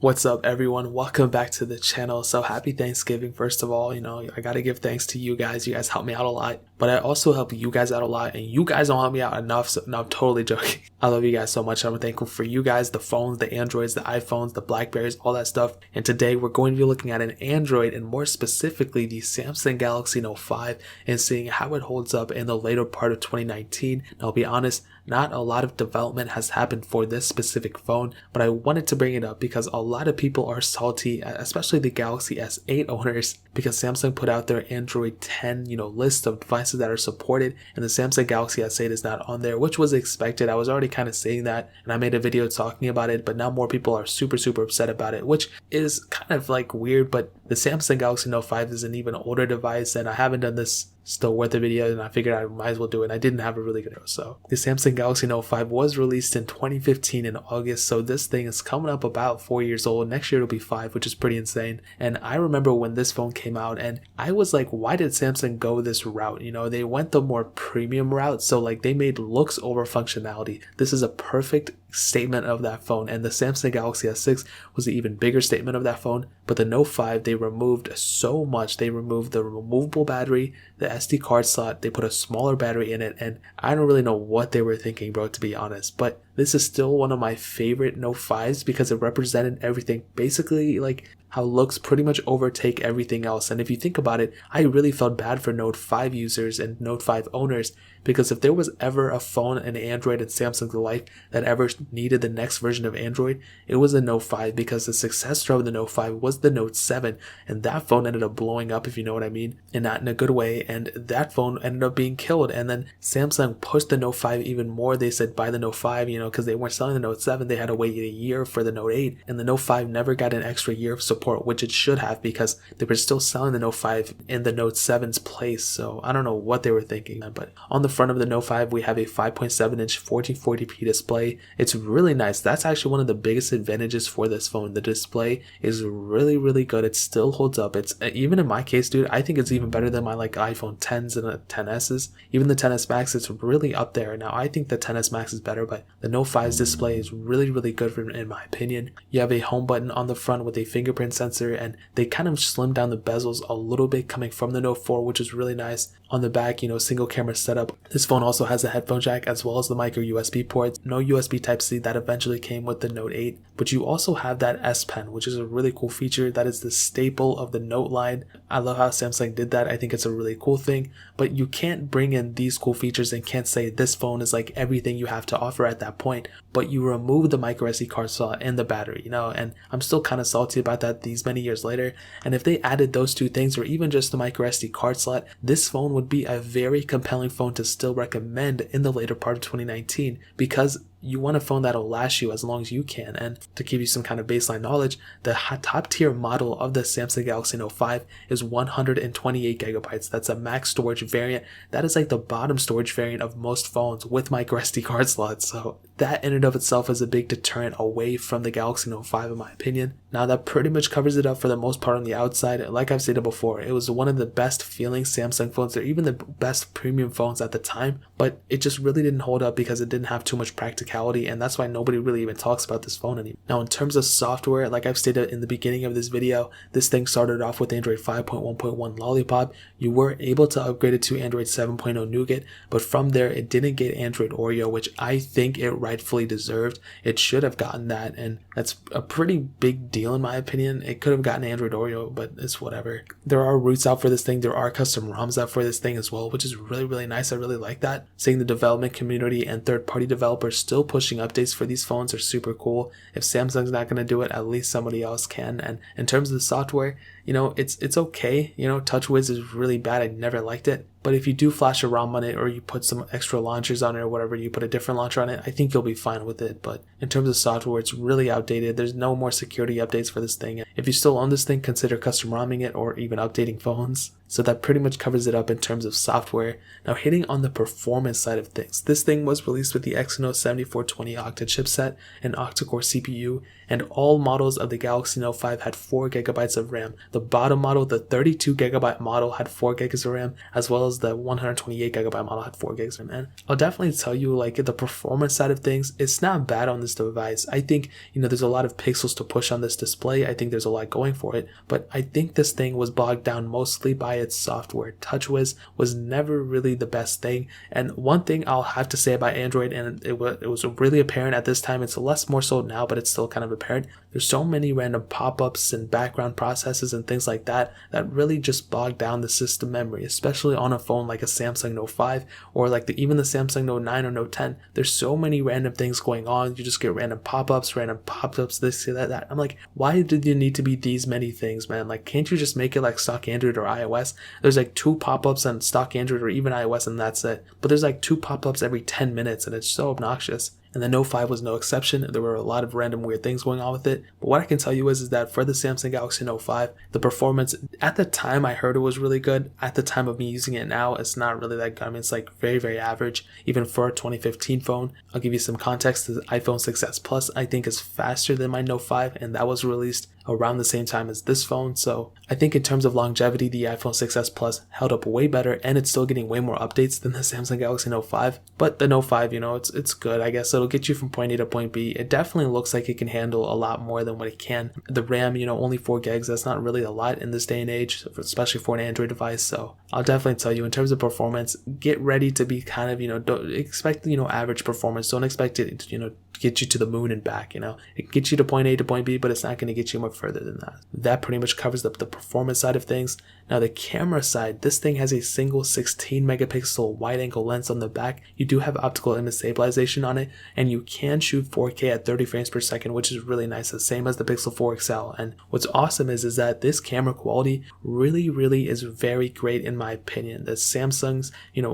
What's up, everyone? Welcome back to the channel. So happy Thanksgiving. First of all, I gotta give thanks to you guys. You guys help me out a lot, but I also help you guys out a lot, and you guys don't help me out enough. So no, I'm totally joking. I love you guys so much. I'm thankful for you guys, the phones, the Androids, the iPhones, the Blackberries, all that stuff. And today we're going to be looking at an Android, and more specifically the Samsung Galaxy Note 5, and seeing how it holds up in the later part of 2019. And I'll be honest, not a lot of development has happened for this specific phone, but I wanted to bring it up because a lot of people are salty, especially the Galaxy S8 owners, because Samsung put out their Android 10, list of devices that are supported, and the Samsung Galaxy S8 is not on there, which was expected. I was already kind of saying that, and I made a video talking about it, but now more people are super upset about it, which is kind of like weird. But the Samsung Galaxy Note 5 is an even older device, and I haven't done this still worth a video, and I figured I might as well do it. I didn't have a really good video. So the Samsung Galaxy Note 5 was released in 2015 in August, so this thing is coming up about 4 years old. Next year it'll be 5, which is pretty insane. And I remember when this phone came out, and I was like, why did Samsung go this route? They went the more premium route, so like they made looks over functionality. This is a perfect statement of that phone, and the Samsung Galaxy S6 was an even bigger statement of that phone. But the Note 5, they removed so much. They removed the removable battery, the SD card slot, they put a smaller battery in it, and I don't really know what they were thinking, bro, to be honest. But this is still one of my favorite Note 5s because it represented everything, basically like how looks pretty much overtake everything else. And if you think about it, I really felt bad for Note 5 users and Note 5 owners, because if there was ever a phone, an Android, and Samsung's life that ever needed the next version of Android, it was the Note 5, because the successor of the Note 5 was the Note 7, and that phone ended up blowing up, if you know what I mean, and not in a good way, and that phone ended up being killed. And then Samsung pushed the Note 5 even more. They said buy the Note 5, because they weren't selling the Note 7, they had to wait a year for the Note 8, and the Note 5 never got an extra year of support, which it should have, because they were still selling the Note 5 in the Note 7's place. So I don't know what they were thinking. But on the front of the Note 5, we have a 5.7-inch 1440p display. It's really nice. That's actually one of the biggest advantages for this phone. The display is really good. It still holds up. It's even in my case, dude, I think it's even better than my iPhone 10s and the 10s's. Even the 10s Max, it's really up there. Now I think the 10s Max is better, but the Note 5's display is really good in my opinion. You have a home button on the front with a fingerprint sensor, and they kind of slimmed down the bezels a little bit coming from the Note 4, which is really nice. On the back, single camera setup. This phone also has a headphone jack as well as the micro USB ports. No USB Type-C, that eventually came with the Note 8, but you also have that S Pen, which is a really cool feature. That is the staple of the Note line. I love how Samsung did that. I think it's a really cool thing, but you can't bring in these cool features and can't say this phone is like everything you have to offer at that point, but you remove the micro SD card slot and the battery, and I'm still kind of salty about that these many years later. And if they added those two things, or even just the micro SD card slot, this phone would be a very compelling phone to still recommend in the later part of 2019, because you want a phone that'll last you as long as you can. And to give you some kind of baseline knowledge, the top tier model of the Samsung Galaxy Note 5 is 128 gigabytes. That's a max storage variant. That is like the bottom storage variant of most phones with micro SD card slots. So that in and of itself is a big deterrent away from the Galaxy Note 5 in my opinion. Now that pretty much covers it up for the most part on the outside. Like I've stated before, it was one of the best feeling Samsung phones. They're even the best premium phones at the time, but it just really didn't hold up because it didn't have too much practicality, and that's why nobody really even talks about this phone anymore. Now in terms of software, like I've stated in the beginning of this video, this thing started off with Android 5.1.1 Lollipop. You were able to upgrade it to Android 7.0 Nougat, but from there it didn't get Android Oreo, which I think it rightfully deserved. It should have gotten that, and that's a pretty big deal in my opinion. It could have gotten Android Oreo, but it's whatever. There are roots out for this thing. There are custom ROMs out for this thing as well, which is really nice. I really like that. Seeing the development community and third-party developers still pushing updates for these phones are super cool. If Samsung's not going to do it, at least somebody else can. And in terms of the software, it's okay. TouchWiz is really bad. I never liked it. But if you do flash a ROM on it, or you put some extra launchers on it, or whatever, you put a different launcher on it, I think you'll be fine with it. But in terms of software, it's really outdated. There's no more security updates for this thing. If you still own this thing, consider custom ROMing it or even updating phones. So that pretty much covers it up in terms of software. Now hitting on the performance side of things, this thing was released with the Exynos 7420 octa chipset and octa-core CPU, and all models of the Galaxy Note 5 had 4 GB of RAM. The bottom model, the 32 GB model, had 4 GB of RAM, as well as pixels. The 128GB model had 4 gigs, man. I'll definitely tell you, like, the performance side of things, it's not bad on this device. I think, there's a lot of pixels to push on this display. I think there's a lot going for it, but I think this thing was bogged down mostly by its software. TouchWiz was never really the best thing. And one thing I'll have to say about Android, and it was really apparent at this time, it's less more so now, but it's still kind of apparent. There's so many random pop-ups and background processes and things like that really just bog down the system memory, especially on a phone like a Samsung Note 5 or like even the Samsung Note 9 or Note 10. There's so many random things going on. You just get random pop-ups, this, that. I'm like, why did you need to be these many things, man? Like, can't you just make it like stock Android or iOS? There's like 2 pop-ups on stock Android or even iOS and that's it. But there's like 2 pop-ups every 10 minutes and it's so obnoxious. And the Note 5 was no exception. There were a lot of random weird things going on with it. But what I can tell you is that for the Samsung Galaxy Note 5, the performance, at the time I heard it was really good. At the time of me using it now, it's not really that good. I mean, it's like very, very average, even for a 2015 phone. I'll give you some context. The iPhone 6s Plus, I think, is faster than my Note 5, and that was released around the same time as this phone. So I think in terms of longevity, the iPhone 6s Plus held up way better, and it's still getting way more updates than the Samsung Galaxy Note 5. But the Note 5, it's good, I guess. It'll get you from point A to point B. It definitely looks like it can handle a lot more than what it can. The RAM, only 4 gigs. That's not really a lot in this day and age, especially for an Android device. So I'll definitely tell you, in terms of performance, get ready to be kind of, don't expect, average performance. Don't expect it, to get you to the moon and back. It can get you to point A to point B, but it's not going to get you much further than that. That pretty much covers the performance side of things. Now the camera side, this thing has a single 16 megapixel wide angle lens on the back. You do have optical image stabilization on it, and you can shoot 4K at 30 frames per second, which is really nice, the same as the Pixel 4 XL. And what's awesome is that this camera quality really is very great in my opinion. The Samsung's,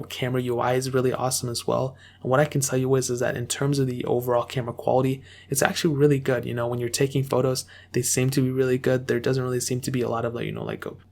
camera UI is really awesome as well. And what I can tell you is that in terms of the overall camera quality, it's actually really good. When you're taking photos, they seem to be really good. There doesn't really seem to be a lot of like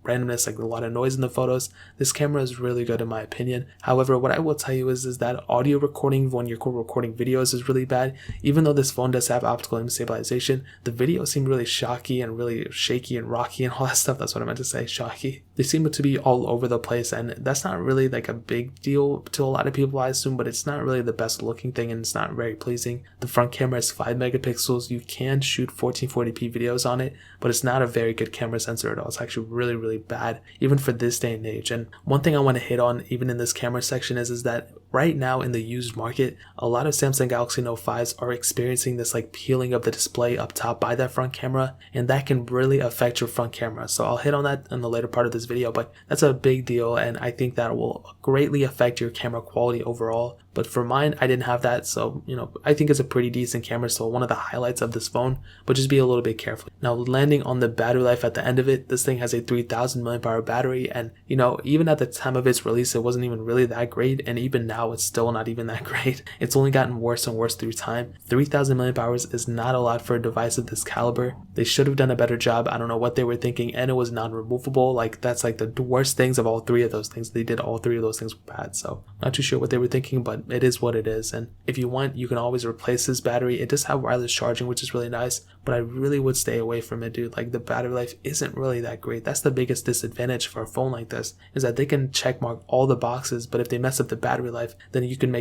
randomness, like a lot of noise in the photos. This camera is really good in my opinion. However, what I will tell you is that audio recording when you're recording videos is really bad. Even though this phone does have optical image stabilization, the videos seem really shocky and really shaky and rocky and all that stuff. That's what I meant to say, shocky. They seem to be all over the place, and that's not really like a big deal to a lot of people, I assume, but it's not really the best looking thing and it's not very pleasing. The front camera is 5 megapixels. You can shoot 1440p videos on it, but it's not a very good camera sensor at all. It's actually really bad, even for this day and age. And one thing I want to hit on even in this camera section is that right now in the used market, a lot of Samsung Galaxy Note 5s are experiencing this like peeling of the display up top by that front camera, and that can really affect your front camera. So I'll hit on that in the later part of this video, but that's a big deal, and I think that will greatly affect your camera quality overall. But for mine, I didn't have that, so I think it's a pretty decent camera, so one of the highlights of this phone, but just be a little bit careful. Now landing on the battery life at the end of it, this thing has a 3000 mAh battery, and even at the time of its release, it wasn't even really that great, and even now it's still not even that great. It's only gotten worse and worse through time. 3000 mAh is not a lot for a device of this caliber. They should have done a better job. I don't know what they were thinking, and it was non-removable. Like, that's like the worst things of all 3 of those things. They did all 3 of those things bad, so not too sure what they were thinking, but it is what it is. And if you want, you can always replace this battery. It does have wireless charging, which is really nice, but I really would stay away from it, dude. Like, the battery life isn't really that great. That's the biggest disadvantage for a phone like this, is that they can check mark all the boxes, but if they mess up the battery life, then you can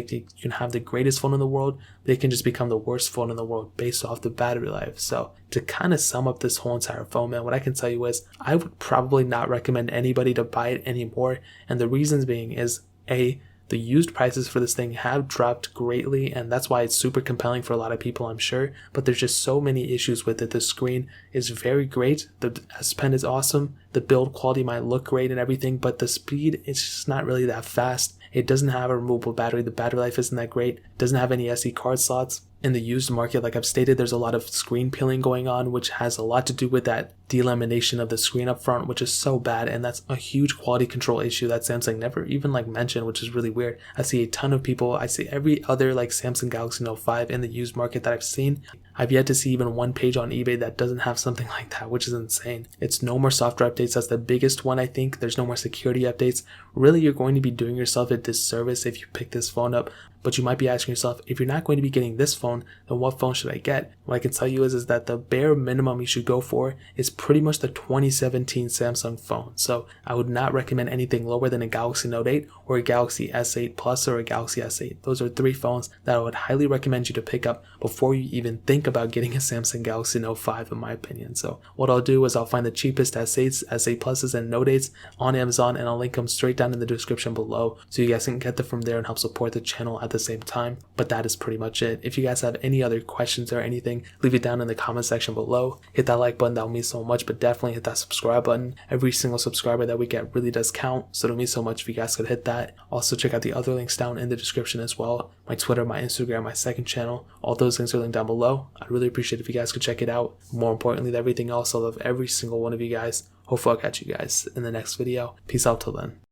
have the greatest phone in the world, but it can just become the worst phone in the world based off the battery life. So to kind of sum up this whole entire phone, man, what I can tell you is I would probably not recommend anybody to buy it anymore, and the reasons being is the used prices for this thing have dropped greatly, and that's why it's super compelling for a lot of people, I'm sure, but there's just so many issues with it. The screen is very great, the S Pen is awesome, the build quality might look great and everything, but the speed, it's just not really that fast. It doesn't have a removable battery, the battery life isn't that great, it doesn't have any SD card slots. In the used market, like I've stated, there's a lot of screen peeling going on, which has a lot to do with that delamination of the screen up front, which is so bad, and that's a huge quality control issue that Samsung never even mentioned, which is really weird. I see a ton of people, I see every other Samsung Galaxy Note 5 in the used market that I've seen. I've yet to see even one page on eBay that doesn't have something like that, which is insane. It's no more software updates. That's the biggest one, I think. There's no more security updates. Really, you're going to be doing yourself a disservice if you pick this phone up But you might be asking yourself, if you're not going to be getting this phone, then what phone should I get? What I can tell you is that the bare minimum you should go for is pretty much the 2017 Samsung phone. So I would not recommend anything lower than a Galaxy Note 8 or a Galaxy S8 Plus or a Galaxy S8. Those are 3 phones that I would highly recommend you to pick up before you even think about getting a Samsung Galaxy Note 5, in my opinion. So what I'll do is I'll find the cheapest S8s, S8 Pluses, and Note 8s on Amazon, and I'll link them straight down in the description below so you guys can get them from there and help support the channel at the same time. But that is pretty much it. If you guys have any other questions or anything, leave it down in the comment section below. Hit that like button, that would mean so much, but definitely hit that subscribe button. Every single subscriber that we get really does count, so it'll mean so much if you guys could hit that. Also check out the other links down in the description as well. My Twitter, my Instagram, my second channel, all those links are linked down below. I'd really appreciate if you guys could check it out. More importantly than everything else, I love every single one of you guys. Hopefully I'll catch you guys in the next video. Peace out till then.